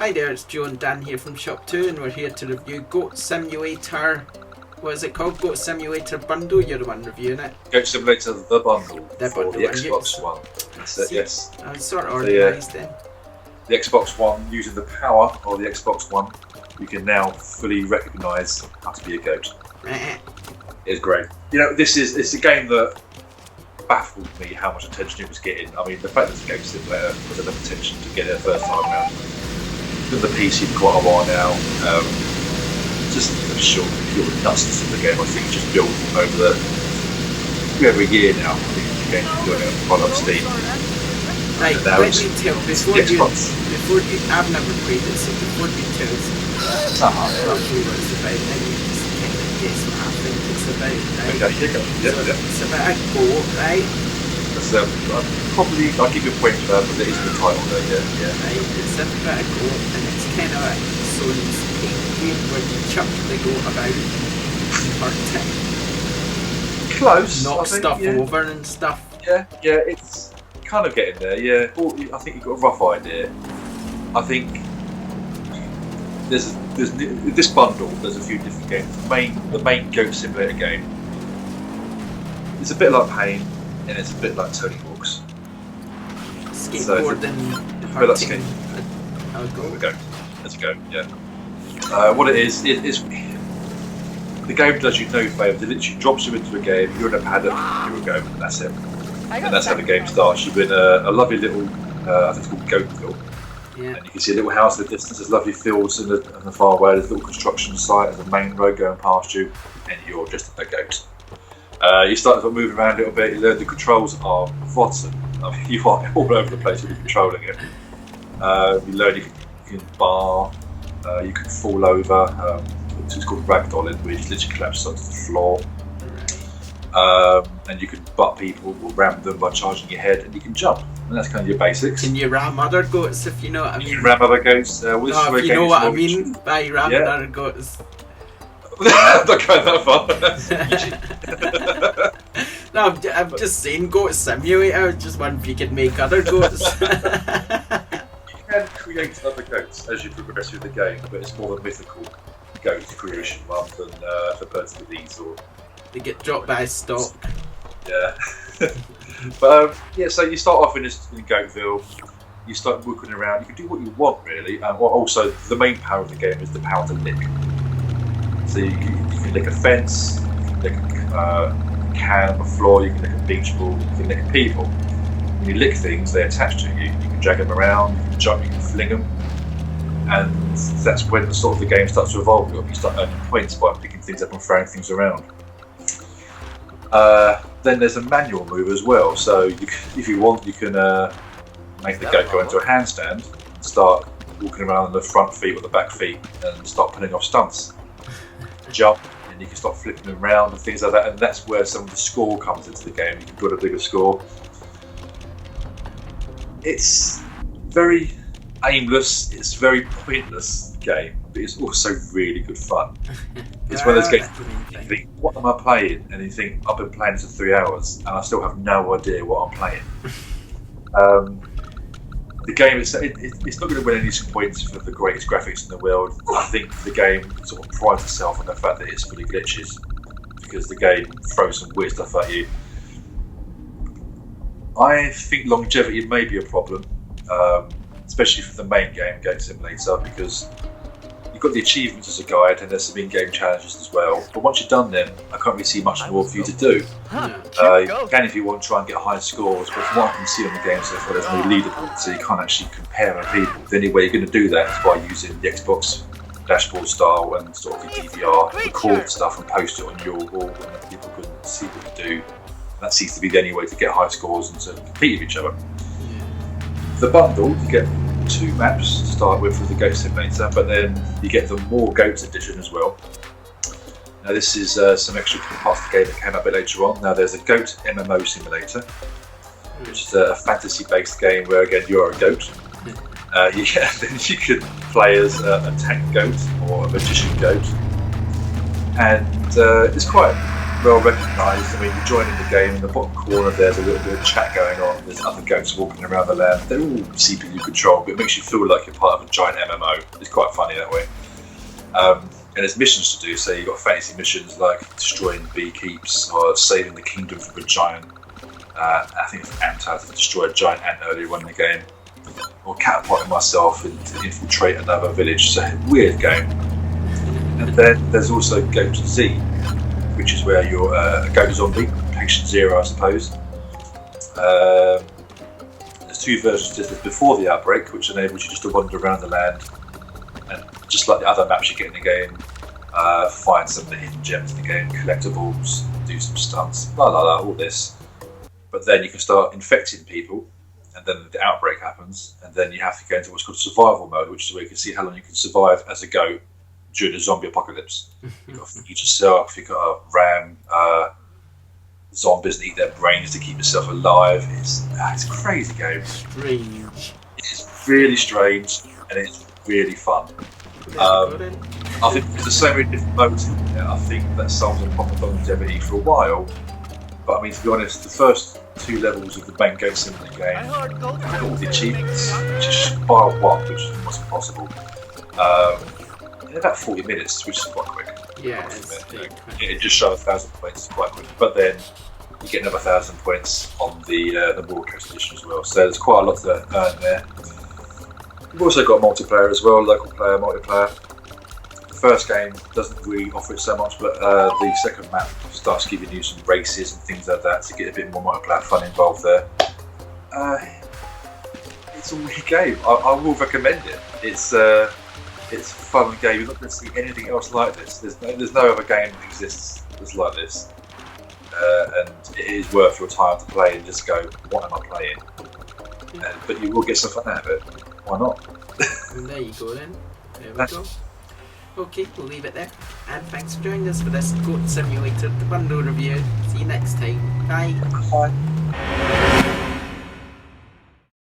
Hi there, it's Joe and Dan here from ShopTo, and we're here to review Goat Simulator. What is it called? Goat Simulator Bundle? You're the one reviewing it. Goat Simulator the bundle The for bundle, the and Xbox One. That's it, yes. I'm sort of organised then. The Xbox One, using the power of the Xbox One, you can now fully recognise how to be a goat. It's great. You know, it's a game that baffled me how much attention it was getting. I mean, the fact that the Goat Simulator was enough attention to get it the first time around. Been on the PC for quite a while now. Just the pure nutsness of the game, I think, just built over every year now. I think the game's been going quite on Steam. Right, let me tell, before you, I've never played it, so before you tell us roughly what it's about, then you just kind of guess what I think it's about, right? Okay, here you go. Yeah. It's about a goat, right? That's, probably, I'll give you a point for that, but it is the title there, yeah. Right, it's about a goat, and it's kind of like Sony's game where you chuck the goat about and hurt it. Close. Knock stuff over and stuff. Yeah, it's kind of getting there, yeah. Well, I think you've got a rough idea. I think there's this bundle, there's a few different games. The main Goat Simulator game is a bit like Pain, and it's a bit like Tony Hawk's. Skateboarding, hurting a goat. Let's go, yeah. What it is the game does you no favours. It literally drops you into a game, you're in a paddock, you're a goat, and that's it. And that's how the game starts. You're in a lovely little, I think it's called Goatville. Yeah. And you can see a little house in the distance, there's lovely fields in the far away, there's a little construction site, there's a main road going past you, and you're just a goat. You start moving around a little bit, you learn the controls are rotten. I mean, you are all over the place when you're controlling it. You learn you can bar, you can fall over, it's called ragdolling, where you just literally collapse onto the floor. And you can butt people or ram them by charging your head, and you can jump. And that's kind of your basics. Can you ram other goats, if you know what I mean? You can ram other goats. If you know what I mean by ramming other goats. I'm not going that far. No, I'm just saying Goat Simulator, just wondering if you could make other goats. You can create other goats as you progress through the game, but it's more a mythical goat creation rather than for birds with these or... They get dropped by stock. Yeah. But so you start off in Goatville, you start walking around, you can do what you want really, and also the main power of the game is the power to lick. So you can lick a fence, you can lick a can on the floor, you can lick a beach ball, you can lick people. When you lick things, they attach to you. You can drag them around, you can jump, you can fling them, and that's when the sort of the game starts to evolve. You start earning points by picking things up and throwing things around. Then there's a manual move as well. So if you want, you can make the goat go into a handstand, and start walking around on the front feet or the back feet, and start putting off stunts. Jump, and you can start flipping them around and things like that. And that's where some of the score comes into the game. You can build a bigger score. It's very aimless. It's a very pointless game, but it's also really good fun. It's one of those games you think, what am I playing? And you think, I've been playing this for 3 hours and I still have no idea what I'm playing. The game it's not going to win any points for the greatest graphics in the world. I think the game sort of prides itself on the fact that it's full of glitches, because the game throws some weird stuff at you. I think longevity may be a problem, especially for the main game, Goat Simulator, because you've got the achievements as a guide and there's some in-game challenges as well. But once you've done them, I can't really see much more for you to do. You can, if you want, try and get high scores, but from what I can see on the game so far, there's no leaderboard, so you can't actually compare other people. The only way you're going to do that is by using the Xbox dashboard style and sort of the DVR, record stuff and post it on your wall, and that people can see what you do. That seems to be the only way to get high scores and to compete with each other. The bundle, you get 2 maps to start with the Goat Simulator, but then you get the More Goats edition as well. Now this is some extra parts of the game that came up a bit later on. Now there's a Goat MMO Simulator, which is a fantasy-based game where again you're a goat. Then you could play as a tank goat or a magician goat, and it's quite well recognised. I mean, you join in the game, in the bottom corner there's a little bit of chat going on, there's other goats walking around the land. They're all CPU controlled, but it makes you feel like you're part of a giant MMO. It's quite funny that way. And there's missions to do, so you've got fancy missions like destroying beekeeps or saving the kingdom from a giant, I think it's ant to destroy a giant ant earlier on in the game, or catapulting myself and to infiltrate another village. It's a weird game. And then there's also Goat Z, which is where you're a goat zombie, patient zero I suppose. There's two versions. There's before the outbreak, which enables you just to wander around the land and just like the other maps you get in the game, find some of the hidden gems in the game, collectibles, do some stunts, blah blah blah, all this. But then you can start infecting people, and then the outbreak happens, and then you have to go into what's called survival mode, which is where you can see how long you can survive as a goat during the zombie apocalypse. You've got to feed yourself, you've got to ram zombies and eat their brains to keep yourself alive. It's a crazy game. Strange. It's really strange, and it's really fun. I think there's so many different modes in there. I think that solves the problem of longevity for a while. But I mean, to be honest, the first two levels of the main Goat Simulator game had all the achievements, which is bar one, which is almost impossible. In about 40 minutes, which is quite quick. Yeah, it's quick. It just shows 1,000 points quite quick. But then you get another 1,000 points on the broadcast edition as well. So there's quite a lot to earn there. We've also got multiplayer as well, local player, multiplayer. The first game doesn't really offer it so much, but the second map starts giving you some races and things like that to get a bit more multiplayer fun involved there. It's a weird game. I will recommend it. It's a fun game. You're not going to see anything else like this. There's no other game that exists that's like this. And it is worth your time to play and just go, what am I playing? But you will get some fun out of it. Why not? And there you go then. There we go. Okay, we'll leave it there. And thanks for joining us for this Goat Simulator, the bundle review. See you next time. Bye. Bye.